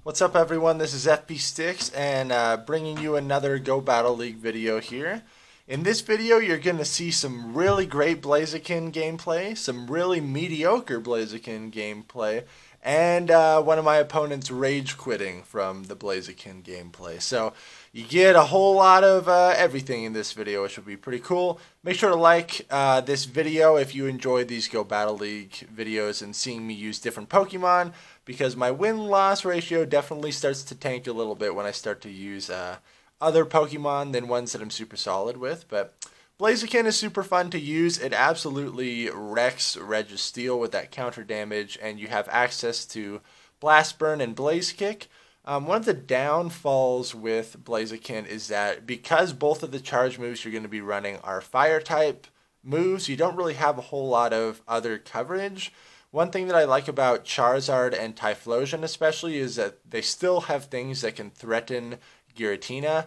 What's up everyone, this is FP Sticks and bringing you another Go Battle League video here. In this video you're going to see some really great BLAZIKEN gameplay, some really mediocre BLAZIKEN gameplay, and one of my opponents rage quitting from the BLAZIKEN gameplay. So you get a whole lot of everything in this video, which will be pretty cool. Make sure to like this video if you enjoy these Go Battle League videos and seeing me use different Pokemon, because my win-loss ratio definitely starts to tank a little bit when I start to use other Pokemon than ones that I'm super solid with. But BLAZIKEN is super fun to use. It absolutely wrecks Registeel with that counter damage, and you have access to Blast Burn and Blaze Kick. One of the downfalls with BLAZIKEN is that because both of the charge moves you're going to be running are fire type moves, you don't really have a whole lot of other coverage. One thing that I like about Charizard and Typhlosion especially is that they still have things that can threaten Giratina.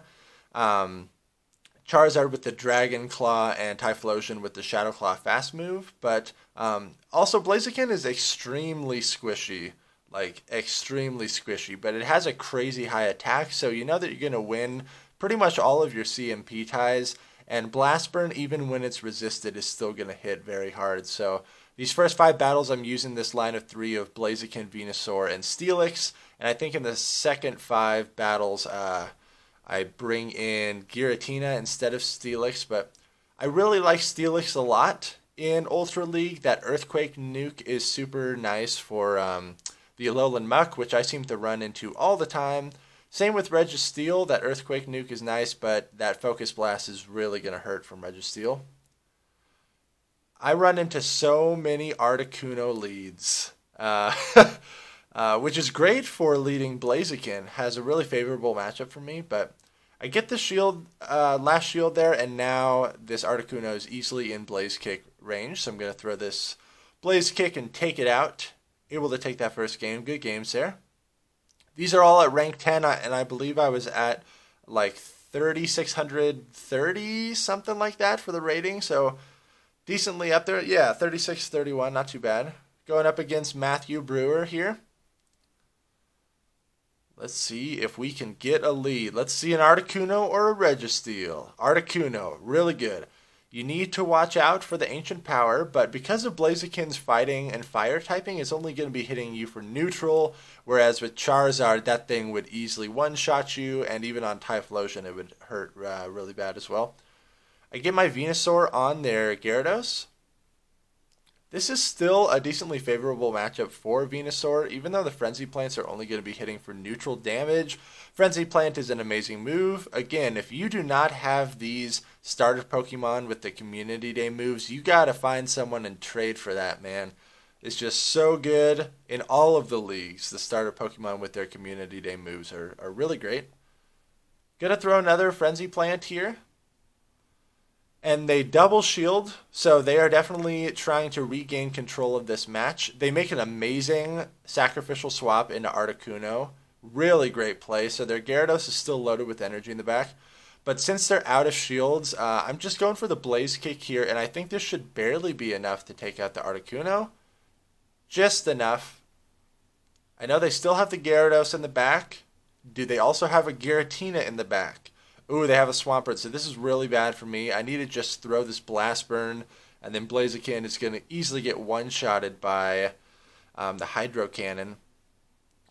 Charizard with the Dragon Claw and Typhlosion with the Shadow Claw fast move, but also BLAZIKEN is extremely squishy. Like, extremely squishy, but it has a crazy high attack, so you know that you're going to win pretty much all of your CMP ties, and Blast Burn, even when it's resisted, is still going to hit very hard. So these first 5 battles, I'm using this line of 3 of BLAZIKEN, Venusaur, and Steelix, and I think in the second 5 battles, I bring in Giratina instead of Steelix, but I really like Steelix a lot in Ultra League. That Earthquake nuke is super nice for the Alolan Muck, which I seem to run into all the time. Same with Registeel. That Earthquake nuke is nice, but that Focus Blast is really going to hurt from Registeel. I run into so many Articuno leads, which is great for leading BLAZIKEN. Has a really favorable matchup for me, but I get the shield, last shield there, and now this Articuno is easily in Blaze Kick range, so I'm going to throw this Blaze Kick and take it out. Able to take that first game. Good games there. These are all at rank 10, and I believe I was at like 3,630, something like that for the rating, so decently up there. Yeah, 36-31, not too bad. Going up against Matthew Brewer here. Let's see if we can get a lead. Let's see an Articuno or a Registeel. Articuno, really good. You need to watch out for the Ancient Power, but because of BLAZIKEN's fighting and fire typing, it's only going to be hitting you for neutral, whereas with Charizard, that thing would easily one-shot you, and even on Typhlosion, it would hurt really bad as well. I get my Venusaur on their Gyarados. This is still a decently favorable matchup for Venusaur, even though the Frenzy Plants are only going to be hitting for neutral damage. Frenzy Plant is an amazing move. Again, if you do not have these starter Pokemon with the Community Day moves, you got to find someone and trade for that, man. It's just so good in all of the leagues. The starter Pokemon with their Community Day moves are really great. Gonna throw another Frenzy Plant here. And they double shield, so they are definitely trying to regain control of this match. They make an amazing sacrificial swap into Articuno. Really great play. So their Gyarados is still loaded with energy in the back. But since they're out of shields, I'm just going for the Blaze Kick here, and I think this should barely be enough to take out the Articuno. Just enough. I know they still have the Gyarados in the back. Do they also have a Giratina in the back? Ooh, they have a Swampert, so this is really bad for me. I need to just throw this Blast Burn, and then BLAZIKEN is going to easily get one-shotted by the Hydro Cannon.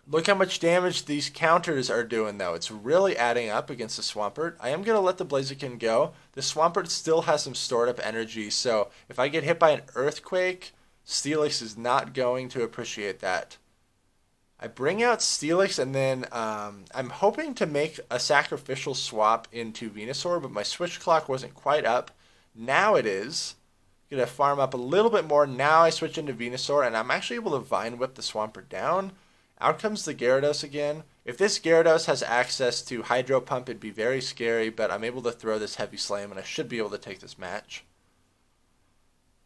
Look how much damage these counters are doing, though. It's really adding up against the Swampert. I am going to let the BLAZIKEN go. The Swampert still has some stored-up energy, so if I get hit by an Earthquake, Steelix is not going to appreciate that. I bring out Steelix, and then I'm hoping to make a sacrificial swap into Venusaur, but my switch clock wasn't quite up. Now it is. Going to farm up a little bit more. Now I switch into Venusaur, and I'm actually able to Vine Whip the Swampert down. Out comes the Gyarados again. If this Gyarados has access to Hydro Pump, it'd be very scary, but I'm able to throw this Heavy Slam, and I should be able to take this match.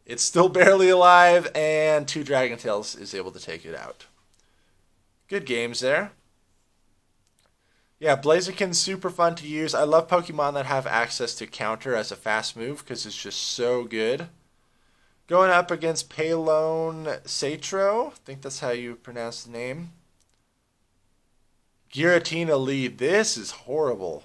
It's still barely alive, and 2 Dragon Tails is able to take it out. Good games there. Yeah, BLAZIKEN's super fun to use. I love Pokemon that have access to counter as a fast move because it's just so good. Going up against Palone, 'Satro. I think that's how you pronounce the name. Giratina lead. This is horrible.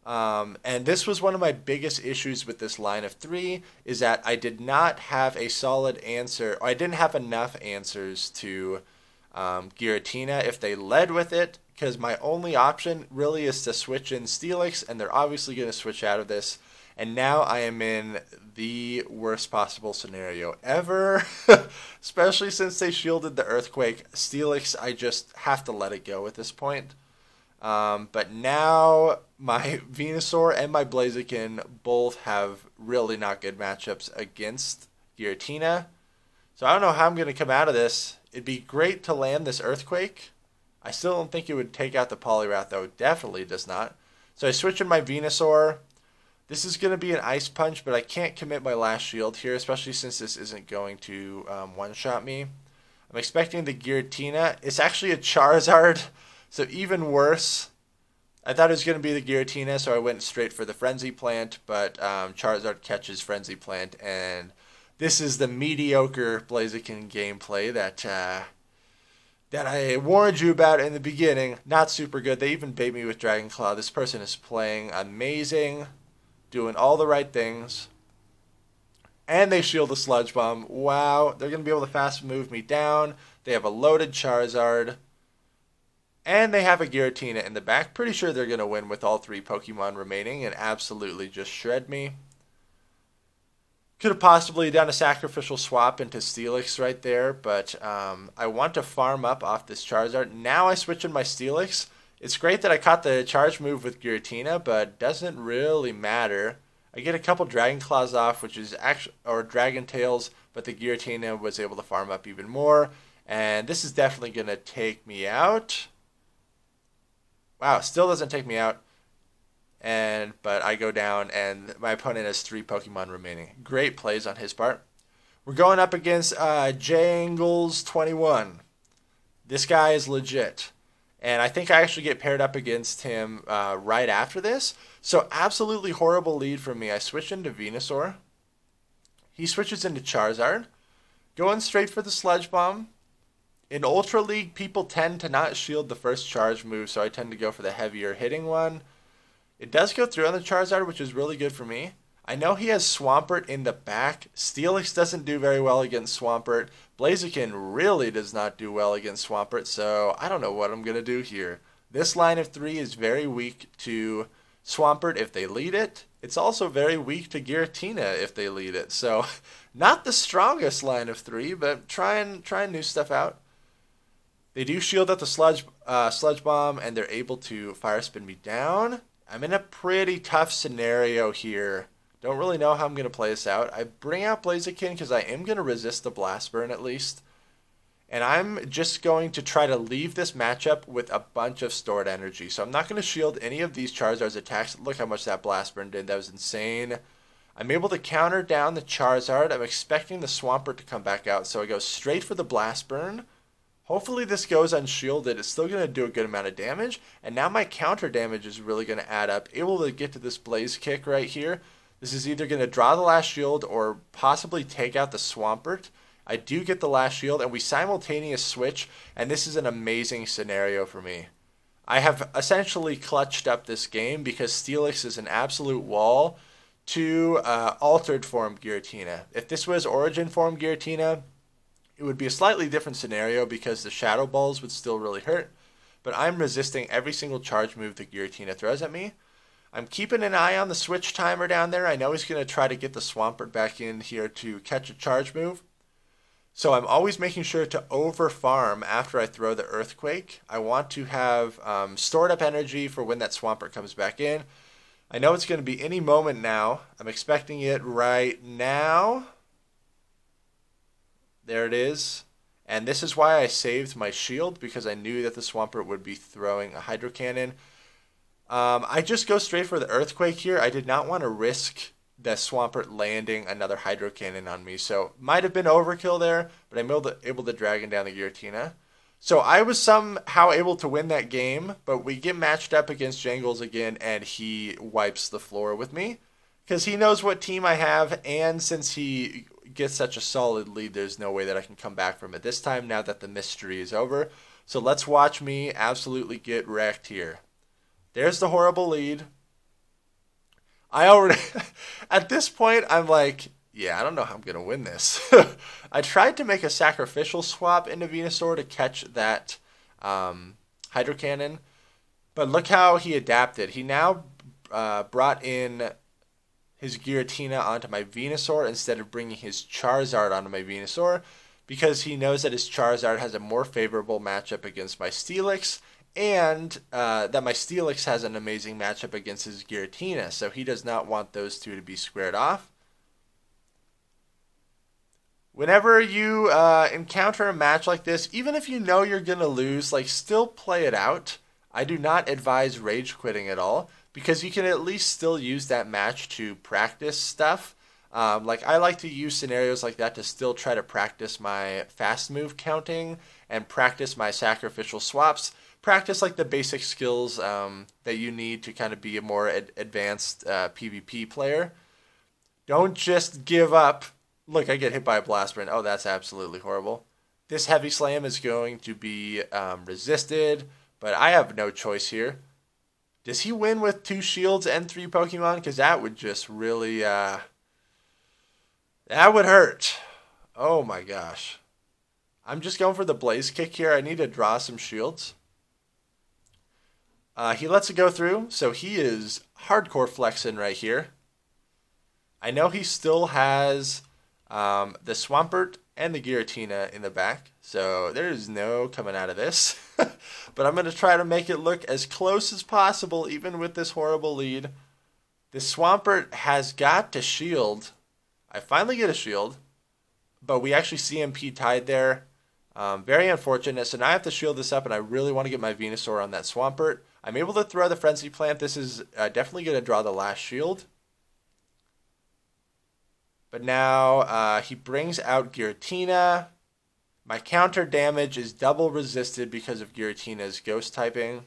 And this was one of my biggest issues with this line of three, is that I did not have a solid answer. Or I didn't have enough answers to Giratina if they led with it, because my only option really is to switch in Steelix, and they're obviously going to switch out of this. And now I am in the worst possible scenario ever, especially since they shielded the Earthquake. Steelix, I just have to let it go at this point. But now my Venusaur and my Blaziken both have really not good matchups against Giratina. So I don't know how I'm going to come out of this. It'd be great to land this Earthquake. I still don't think it would take out the Poliwrath, though. It definitely does not. So I switch in my Venusaur. This is going to be an Ice Punch, but I can't commit my last shield here, especially since this isn't going to one-shot me. I'm expecting the Giratina. It's actually a Charizard, so even worse. I thought it was going to be the Giratina, so I went straight for the Frenzy Plant, but Charizard catches Frenzy Plant, and this is the mediocre Blaziken gameplay that I warned you about in the beginning. Not super good. They even bait me with Dragon Claw. This person is playing amazing, doing all the right things. And they shield the Sludge Bomb. Wow, they're going to be able to fast move me down. They have a loaded Charizard. And they have a Giratina in the back. Pretty sure they're going to win with all three Pokemon remaining and absolutely just shred me. Could have possibly done a sacrificial swap into Steelix right there, but I want to farm up off this Charizard. Now I switch in my Steelix. It's great that I caught the charge move with Giratina, but doesn't really matter. I get a couple Dragon Claws off, which is actually, or Dragon Tails, but the Giratina was able to farm up even more. And this is definitely going to take me out. Wow, still doesn't take me out. But I go down, and my opponent has 3 Pokemon remaining. Great plays on his part. We're going up against Jangles21. This guy is legit. And I think I actually get paired up against him right after this. So absolutely horrible lead from me. I switch into Venusaur. He switches into Charizard. Going straight for the Sludge Bomb. In Ultra League, people tend to not shield the first charge move, so I tend to go for the heavier hitting one. It does go through on the Charizard, which is really good for me. I know he has Swampert in the back. Steelix doesn't do very well against Swampert. Blaziken really does not do well against Swampert, so I don't know what I'm going to do here. This line of 3 is very weak to Swampert if they lead it. It's also very weak to Giratina if they lead it. So not the strongest line of 3, but trying new stuff out. They do shield out the Sludge Bomb, and they're able to Fire Spin me down. I'm in a pretty tough scenario here. Don't really know how I'm going to play this out. I bring out Blaziken because I am going to resist the Blast Burn at least. And I'm just going to try to leave this matchup with a bunch of stored energy. So I'm not going to shield any of these Charizard's attacks. Look how much that Blast Burn did. That was insane. I'm able to counter down the Charizard. I'm expecting the Swampert to come back out. So I go straight for the Blast Burn. Hopefully this goes unshielded. It's still going to do a good amount of damage. And now my counter damage is really going to add up. Able to get to this Blaze Kick right here. This is either going to draw the last shield or possibly take out the Swampert. I do get the last shield, and we simultaneous switch, and this is an amazing scenario for me. I have essentially clutched up this game because Steelix is an absolute wall to Altered Form Giratina. If this was Origin Form Giratina, it would be a slightly different scenario because the Shadow Balls would still really hurt, but I'm resisting every single charge move that Giratina throws at me. I'm keeping an eye on the switch timer down there. I know he's going to try to get the Swampert back in here to catch a charge move. So I'm always making sure to over-farm after I throw the Earthquake. I want to have stored up energy for when that Swampert comes back in. I know it's going to be any moment now. I'm expecting it right now. There it is. And this is why I saved my shield, because I knew that the Swampert would be throwing a Hydro Cannon. I just go straight for the Earthquake here. I did not want to risk the Swampert landing another Hydro Cannon on me. So might have been overkill there, but I'm able to Dragon down the Giratina. So I was somehow able to win that game, but we get matched up against Jangles again, and he wipes the floor with me. Because he knows what team I have, and since he gets such a solid lead, there's no way that I can come back from it this time now that the mystery is over. So let's watch me absolutely get wrecked here. There's the horrible lead. I already, at this point, I'm like, yeah, I don't know how I'm going to win this. I tried to make a sacrificial swap into Venusaur to catch that Hydro Cannon, but look how he adapted. He now brought in his Giratina onto my Venusaur instead of bringing his Charizard onto my Venusaur, because he knows that his Charizard has a more favorable matchup against my Steelix, and that my Steelix has an amazing matchup against his Giratina, so he does not want those two to be squared off. Whenever you encounter a match like this, even if you know you're going to lose, like, still play it out. I do not advise rage quitting at all, because you can at least still use that match to practice stuff. Like, I like to use scenarios like that to still try to practice my fast move counting and practice my sacrificial swaps. Practice like the basic skills that you need to kind of be a more advanced PvP player. Don't just give up. Look, I get hit by a blast burn. Oh, that's absolutely horrible. This heavy slam is going to be resisted, but I have no choice here. Does he win with 2 shields and 3 Pokemon? Because that would just really, that would hurt. Oh my gosh. I'm just going for the Blaze Kick here. I need to draw some shields. He lets it go through, so he is hardcore flexing right here. I know he still has the Swampert and the Giratina in the back, so there's no coming out of this. But I'm going to try to make it look as close as possible, even with this horrible lead. The Swampert has got to shield. I finally get a shield, but we actually CMP tied there. Very unfortunate, so now I have to shield this up, and I really want to get my Venusaur on that Swampert. I'm able to throw the Frenzy Plant. This is definitely going to draw the last shield. But now he brings out Giratina. My counter damage is double resisted because of Giratina's ghost typing.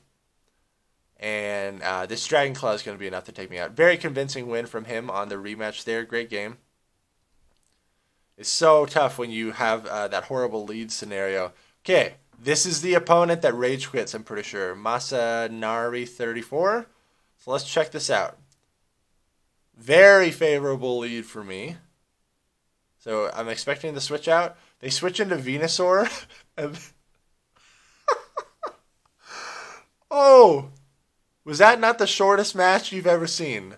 And this Dragon Claw is going to be enough to take me out. Very convincing win from him on the rematch there. Great game. It's so tough when you have that horrible lead scenario. Okay, this is the opponent that rage quits, I'm pretty sure. Masanari34. So let's check this out. Very favorable lead for me. So I'm expecting the switch out. They switch into Venusaur. Oh! Was that not the shortest match you've ever seen?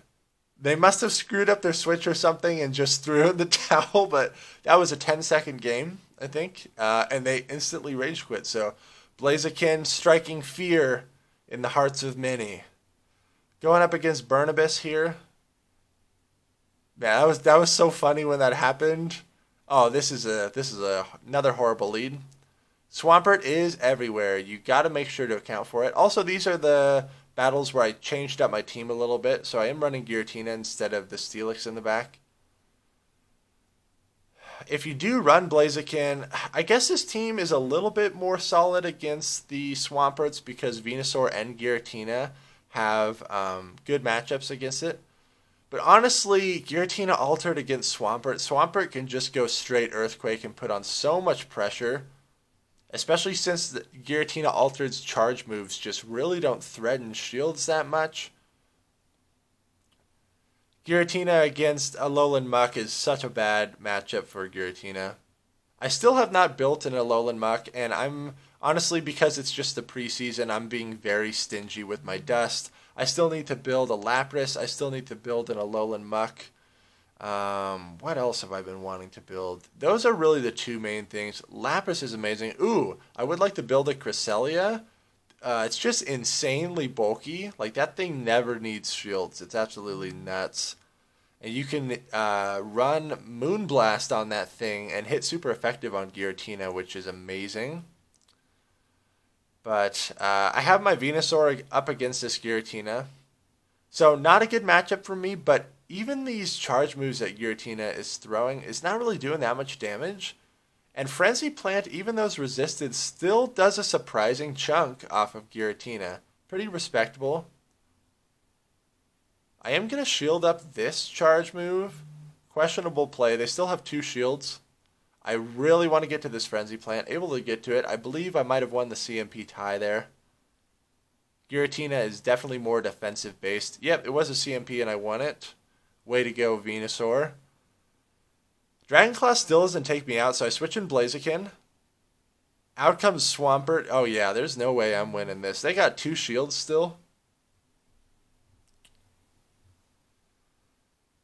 They must have screwed up their switch or something and just threw in the towel, but that was a 10-second game, I think. And they instantly rage quit. So Blaziken striking fear in the hearts of many. Going up against Burnibus here. Man, that was so funny when that happened. Oh, this is another horrible lead. Swampert is everywhere. You got to make sure to account for it. Also, these are the battles where I changed up my team a little bit, so I am running Giratina instead of the Steelix in the back. If you do run Blaziken, I guess this team is a little bit more solid against the Swamperts because Venusaur and Giratina have good matchups against it. But honestly, Giratina altered against Swampert. Swampert can just go straight Earthquake and put on so much pressure. Especially since the Giratina Altered's charge moves just really don't threaten shields that much. Giratina against Alolan Muck is such a bad matchup for Giratina. I still have not built an Alolan Muck, and I'm honestly, because it's just the preseason, I'm being very stingy with my dust. I still need to build a Lapras. I still need to build an Alolan Muck. What else have I been wanting to build? Those are really the two main things. Lapras is amazing. Ooh, I would like to build a Cresselia. It's just insanely bulky. Like, that thing never needs shields. It's absolutely nuts. And you can run Moonblast on that thing and hit super effective on Giratina, which is amazing. But I have my Venusaur up against this Giratina. So not a good matchup for me, but even these charge moves that Giratina is throwing is not really doing that much damage. And Frenzy Plant, even though it's resisted, still does a surprising chunk off of Giratina. Pretty respectable. I am going to shield up this charge move. Questionable play. They still have 2 shields. I really want to get to this Frenzy Plant. Able to get to it. I believe I might have won the CMP tie there. Giratina is definitely more defensive based. Yep, it was a CMP and I won it. Way to go, Venusaur. Dragon Claw still doesn't take me out, so I switch in Blaziken. Out comes Swampert. Oh yeah, there's no way I'm winning this. They got 2 shields still.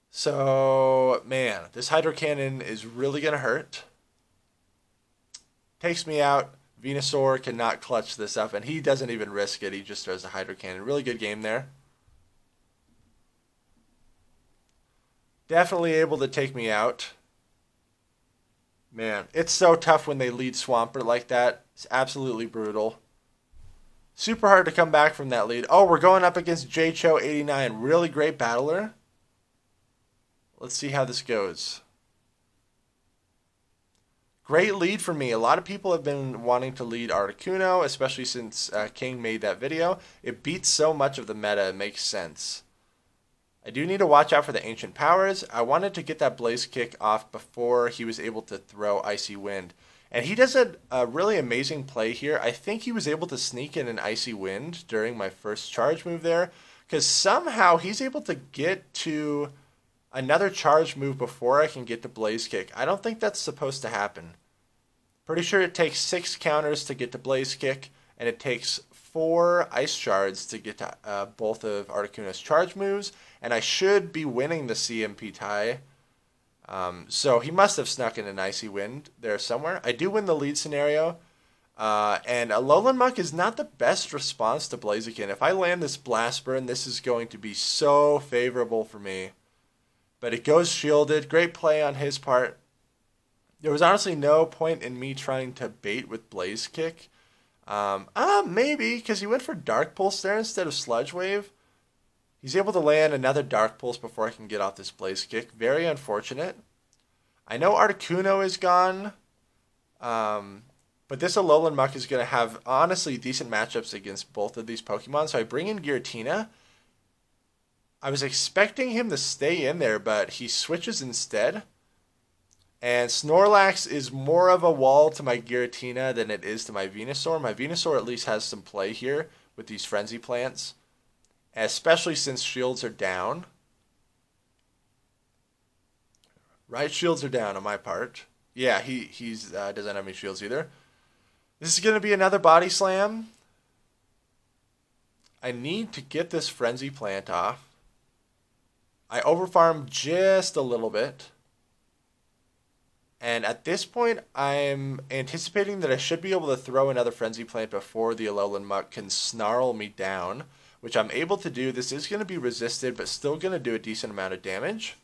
So, man, this Hydro Cannon is really going to hurt. Takes me out. Venusaur cannot clutch this up, and he doesn't even risk it. He just throws the Hydro Cannon. Really good game there. Definitely able to take me out. Man, it's so tough when they lead Swampert like that. It's absolutely brutal. Super hard to come back from that lead. Oh, we're going up against JCho89. Really great battler. Let's see how this goes. Great lead for me. A lot of people have been wanting to lead Articuno, especially since King made that video. It beats so much of the meta, it makes sense. I do need to watch out for the Ancient Powers. I wanted to get that Blaze Kick off before he was able to throw Icy Wind. And he does a really amazing play here. I think he was able to sneak in an Icy Wind during my first charge move there, because somehow he's able to get to another charge move before I can get to Blaze Kick. I don't think that's supposed to happen. Pretty sure it takes 6 counters to get to Blaze Kick, and it takes 4 Ice Shards to get to both of Articuno's charge moves, and I should be winning the CMP tie. So he must have snuck in an Icy Wind there somewhere. I do win the lead scenario, and Alolan Muck is not the best response to Blaziken. If I land this Blast Burn, this is going to be so favorable for me. But it goes shielded. Great play on his part. There was honestly no point in me trying to bait with Blaze Kick. Maybe, because he went for Dark Pulse there instead of Sludge Wave. He's able to land another Dark Pulse before I can get off this Blaze Kick. Very unfortunate. I know Articuno is gone. But this Alolan Muck is going to have, honestly, decent matchups against both of these Pokemon. So I bring in Giratina. I was expecting him to stay in there, but he switches instead. And Snorlax is more of a wall to my Giratina than it is to my Venusaur. My Venusaur at least has some play here with these Frenzy Plants, especially since shields are down. Right, shields are down on my part. Yeah, he's doesn't have any shields either. This is going to be another Body Slam. I need to get this Frenzy Plant off. I overfarm just a little bit. And at this point, I'm anticipating that I should be able to throw another Frenzy Plant before the Alolan Muck can snarl me down, which I'm able to do. This is going to be resisted, but still going to do a decent amount of damage.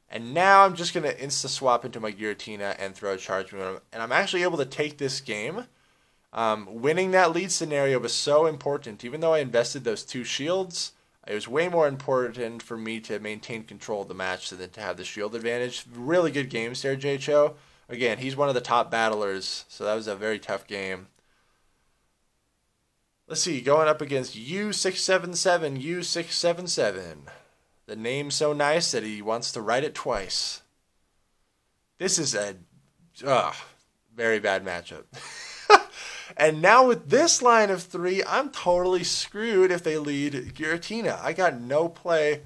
And now I'm just going to insta-swap into my Giratina and throw a charge move. And I'm actually able to take this game. Winning that lead scenario was so important. Even though I invested those 2 shields, it was way more important for me to maintain control of the match than to have the shield advantage. Really good games there, JCho. Again, he's one of the top battlers, so that was a very tough game. Let's see, going up against U677, U677. The name's so nice that he wants to write it twice. This is a very bad matchup. And now with this line of 3, I'm totally screwed if they lead Giratina. I got no play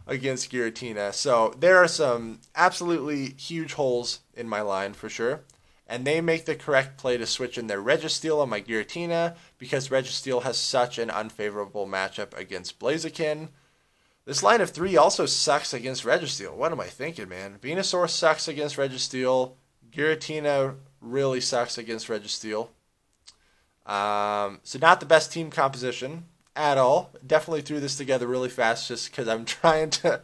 against Giratina. So there are some absolutely huge holes in my line for sure. And they make the correct play to switch in their Registeel on my Giratina because Registeel has such an unfavorable matchup against Blaziken. This line of 3 also sucks against Registeel. What am I thinking, man? Venusaur sucks against Registeel. Giratina really sucks against Registeel. So not the best team composition at all. Definitely threw this together really fast just because I'm trying to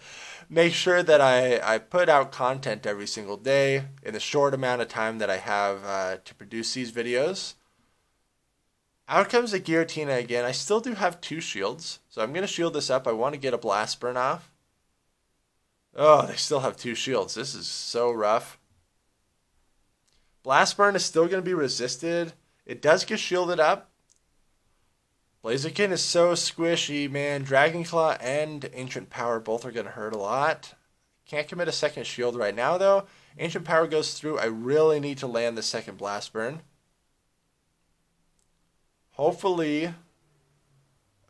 make sure that I put out content every single day in the short amount of time that I have to produce these videos. Out comes the Giratina again. I still do have 2 shields, so I'm going to shield this up. I want to get a Blast Burn off. Oh, they still have 2 shields. This is so rough. Blast Burn is still going to be resisted. It does get shielded up. Blaziken is so squishy, man. Dragon Claw and Ancient Power both are going to hurt a lot. Can't commit a second shield right now, though. Ancient Power goes through. I really need to land the second Blast Burn. Hopefully...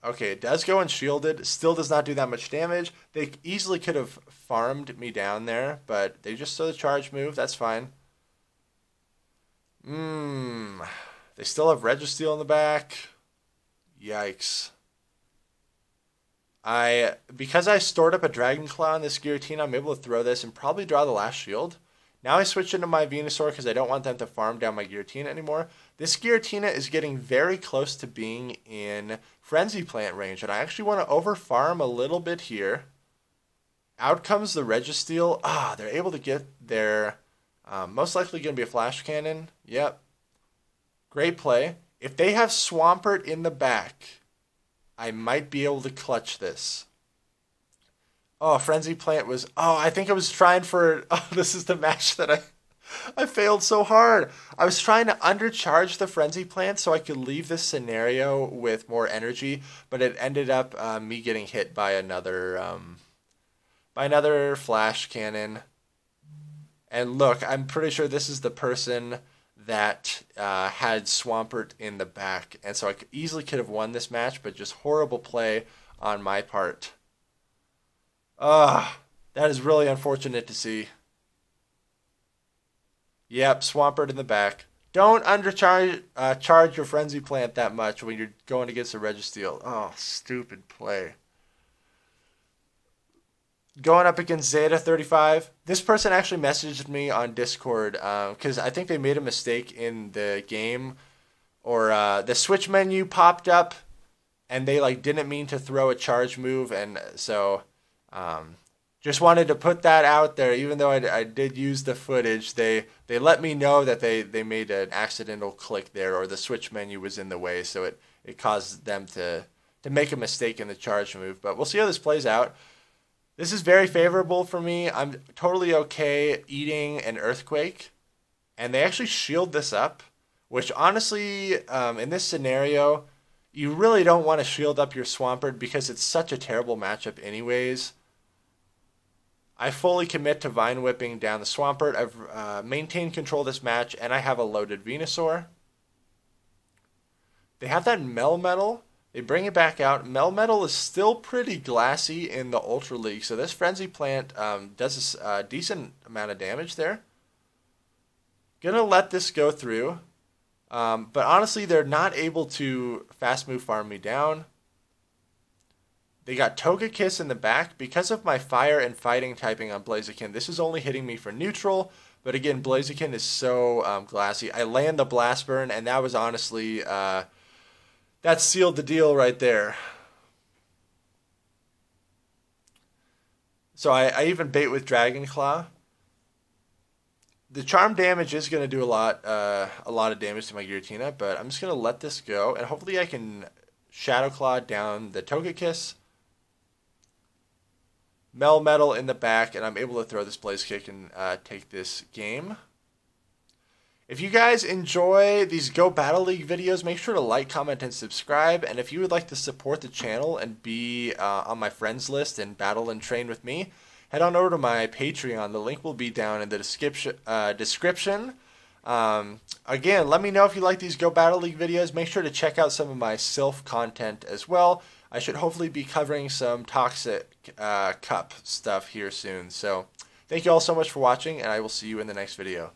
Okay, it does go unshielded. Still does not do that much damage. They easily could have farmed me down there, but they just saw the charge move. That's fine. They still have Registeel in the back. Yikes. Because I stored up a Dragon Claw on this Giratina, I'm able to throw this and probably draw the last shield. Now I switch into my Venusaur because I don't want them to farm down my Giratina anymore. This Giratina is getting very close to being in Frenzy Plant range, and I actually want to over-farm a little bit here. Out comes the Registeel. They're able to get their... most likely going to be a Flash Cannon. Yep. Great play. If they have Swampert in the back, I might be able to clutch this. Oh, Frenzy Plant was... I think I was trying for... this is the match that I failed so hard. I was trying to undercharge the Frenzy Plant so I could leave this scenario with more energy, but it ended up me getting hit by another Flash Cannon. And look, I'm pretty sure this is the person that had Swampert in the back. And so I easily could have won this match, but just horrible play on my part. That is really unfortunate to see. Yep, Swampert in the back. Don't undercharge charge your Frenzy Plant that much when you're going against a Registeel. Oh, stupid play. Going up against Zeta35. This person actually messaged me on Discord because I think they made a mistake in the game, or the switch menu popped up and they didn't mean to throw a charge move, and so just wanted to put that out there. Even though I did use the footage, they let me know that they made an accidental click there, or the switch menu was in the way, so it caused them to make a mistake in the charge move. But we'll see how this plays out. This is very favorable for me. I'm totally okay eating an Earthquake. And they actually shield this up, which honestly, in this scenario, you really don't want to shield up your Swampert because it's such a terrible matchup anyways. I fully commit to Vine Whipping down the Swampert. I've maintained control this match, and I have a loaded Venusaur. They have that Melmetal. They bring it back out. Melmetal is still pretty glassy in the Ultra League, so this Frenzy Plant does a decent amount of damage there. Gonna let this go through, but honestly, they're not able to fast move farm me down. They got Togekiss in the back. Because of my fire and fighting typing on Blaziken, this is only hitting me for neutral, but again, Blaziken is so glassy. I land the Blast Burn, and that was honestly... that sealed the deal right there. So I even bait with Dragon Claw. The charm damage is going to do a lot of damage to my Giratina, but I'm just going to let this go, and hopefully I can Shadow Claw down the Togekiss. Melmetal in the back, and I'm able to throw this Blaze Kick and take this game. If you guys enjoy these Go Battle League videos, make sure to like, comment, and subscribe. And if you would like to support the channel and be on my friends list and battle and train with me, head on over to my Patreon. The link will be down in the description. Again, let me know if you like these Go Battle League videos. Make sure to check out some of my Sylph content as well. I should hopefully be covering some Toxic Cup stuff here soon. So thank you all so much for watching, and I will see you in the next video.